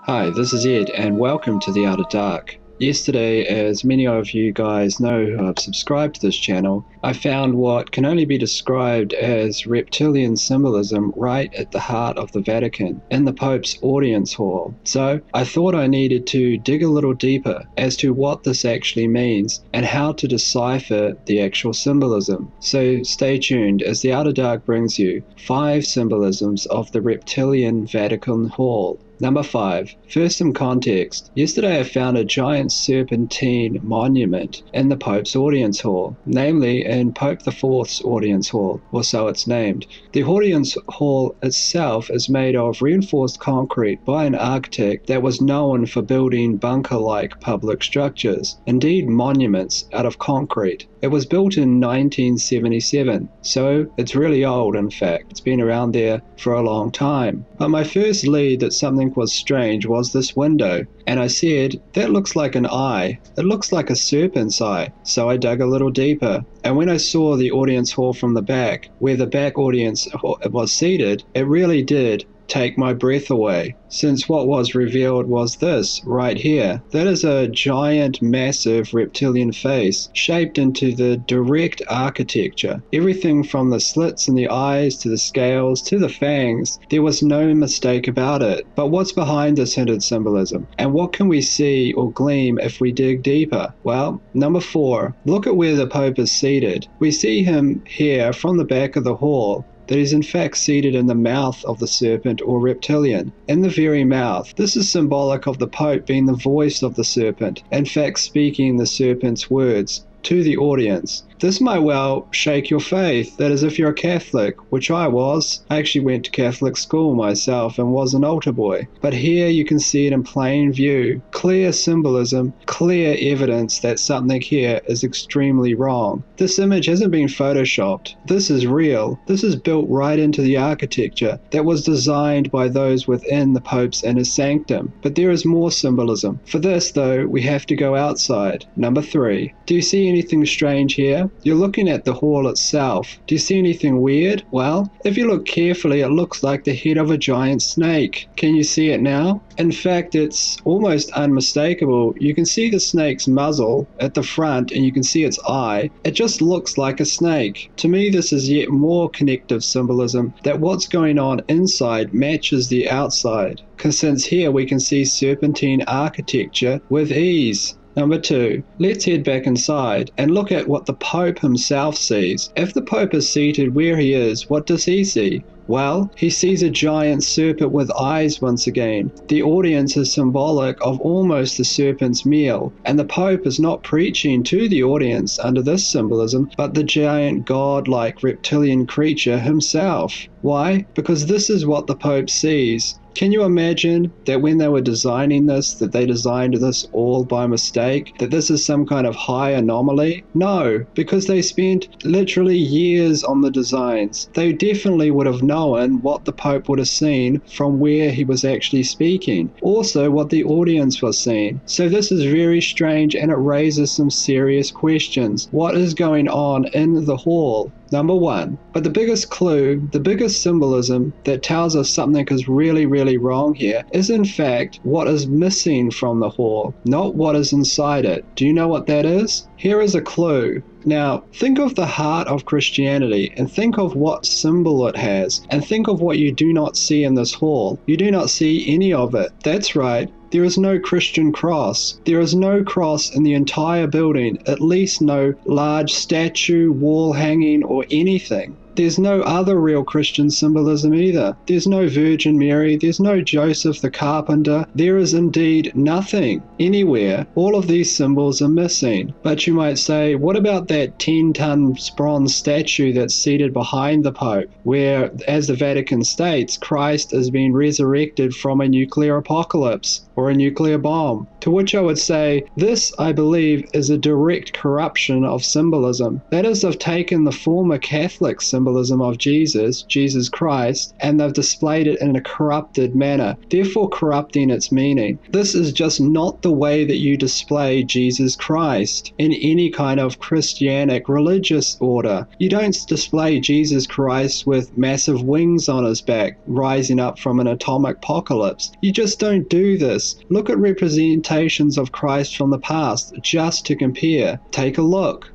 Hi, this is Ed, and welcome to The Outer Dark. Yesterday, as many of you guys know who have subscribed to this channel, I found what can only be described as reptilian symbolism right at the heart of the Vatican, in the Pope's audience hall. So, I thought I needed to dig a little deeper as to what this actually means and how to decipher the actual symbolism. So stay tuned as The Outer Dark brings you 5 symbolisms of the reptilian Vatican hall. Number 5. First, some context. Yesterday I found a giant serpentine monument in the Pope's audience hall, namely in Pope IV's audience hall, or so it's named. The audience hall itself is made of reinforced concrete by an architect that was known for building bunker-like public structures, indeed monuments, out of concrete. It was built in 1977, so it's really old. In fact, it's been around there for a long time. But my first lead that something was strange was this window, and I said, that looks like an eye. It looks like a serpent's eye. So I dug a little deeper, and when I saw the audience hall from the back, where the back audience was seated, it really did take my breath away, since what was revealed was this right here. That is a giant, massive reptilian face shaped into the direct architecture. Everything from the slits in the eyes to the scales to the fangs, there was no mistake about it. But what's behind this hinted symbolism, and what can we see or glean if we dig deeper? Well, number 4, look at where the Pope is seated. We see him here from the back of the hall, that is in fact seated in the mouth of the serpent or reptilian. In the very mouth. This is symbolic of the Pope being the voice of the serpent, in fact speaking the serpent's words to the audience. This might well shake your faith, that is if you're a Catholic, which I was. I actually went to Catholic school myself and was an altar boy. But here you can see it in plain view. Clear symbolism, clear evidence that something here is extremely wrong. This image hasn't been photoshopped. This is real. This is built right into the architecture that was designed by those within the Pope's inner sanctum. But there is more symbolism. For this, though, we have to go outside. Number 3. Do you see anything strange here? You're looking at the hall itself. Do you see anything weird? Well, if you look carefully, it looks like the head of a giant snake. Can you see it now? In fact, it's almost unmistakable. You can see the snake's muzzle at the front and you can see its eye. It just looks like a snake. To me, this is yet more connective symbolism that what's going on inside matches the outside. Because since here we can see serpentine architecture with ease. Number 2, let's head back inside and look at what the Pope himself sees. If the Pope is seated where he is, what does he see? Well, he sees a giant serpent with eyes once again. The audience is symbolic of almost the serpent's meal, and the Pope is not preaching to the audience under this symbolism, but the giant god-like reptilian creature himself. Why? Because this is what the Pope sees. Can you imagine that when they were designing this, that they designed this all by mistake? That this is some kind of high anomaly? No, because they spent literally years on the designs. They definitely would have known what the Pope would have seen from where he was actually speaking. Also what the audience was seeing. So this is very strange and it raises some serious questions. What is going on in the hall? Number 1. But the biggest clue, the biggest symbolism that tells us something is really wrong here is in fact what is missing from the hall, not what is inside it. Do you know what that is? Here is a clue. Now, think of the heart of Christianity and think of what symbol it has, and think of what you do not see in this hall. You do not see any of it. That's right. There is no Christian cross. There is no cross in the entire building, at least no large statue, wall hanging, or anything. There's no other real Christian symbolism either. There's no Virgin Mary, there's no Joseph the carpenter. There is indeed nothing anywhere. All of these symbols are missing. But you might say, what about that 10-ton bronze statue that's seated behind the Pope, where, as the Vatican states, Christ is being resurrected from a nuclear apocalypse or a nuclear bomb? To which I would say, this, I believe, is a direct corruption of symbolism. That is, they've taken the former Catholic symbolism symbolism of Jesus Christ, and they've displayed it in a corrupted manner, therefore corrupting its meaning. This is just not the way that you display Jesus Christ in any kind of Christianic religious order. You don't display Jesus Christ with massive wings on his back, rising up from an atomic apocalypse. You just don't do this. Look at representations of Christ from the past, just to compare. Take a look.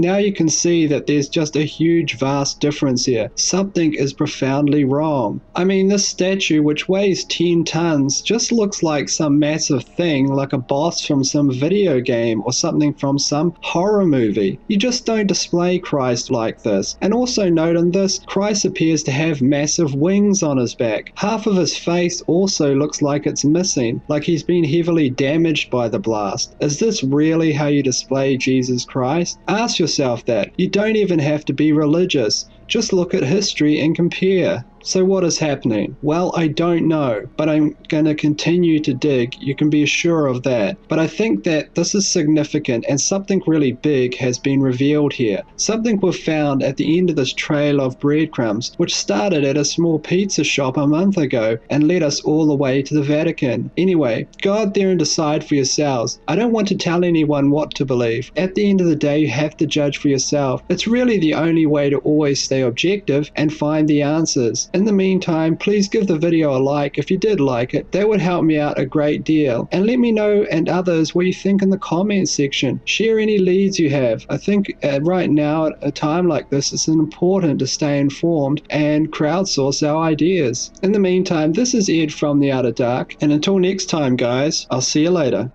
Now you can see that there's just a huge, vast difference here. Something is profoundly wrong. I mean, this statue, which weighs 10 tons, just looks like some massive thing, like a boss from some video game or something from some horror movie. You just don't display Christ like this. And also note in this, Christ appears to have massive wings on his back. Half of his face also looks like it's missing, like he's been heavily damaged by the blast. Is this really how you display Jesus Christ? Ask yourself that. You don't even have to be religious. Just look at history and compare. So what is happening? Well, I don't know, but I'm going to continue to dig. You can be sure of that. But I think that this is significant, and something really big has been revealed here. Something we've found at the end of this trail of breadcrumbs, which started at a small pizza shop a month ago and led us all the way to the Vatican. Anyway, go out there and decide for yourselves. I don't want to tell anyone what to believe. At the end of the day, you have to judge for yourself. It's really the only way to always stay objective and find the answers. In the meantime, please give the video a like if you did like it. That would help me out a great deal. And let me know, and others, what you think in the comments section. Share any leads you have. I think right now, at a time like this, it's important to stay informed and crowdsource our ideas. In the meantime, this is Ed from the Outer Dark, and until next time, guys, I'll see you later.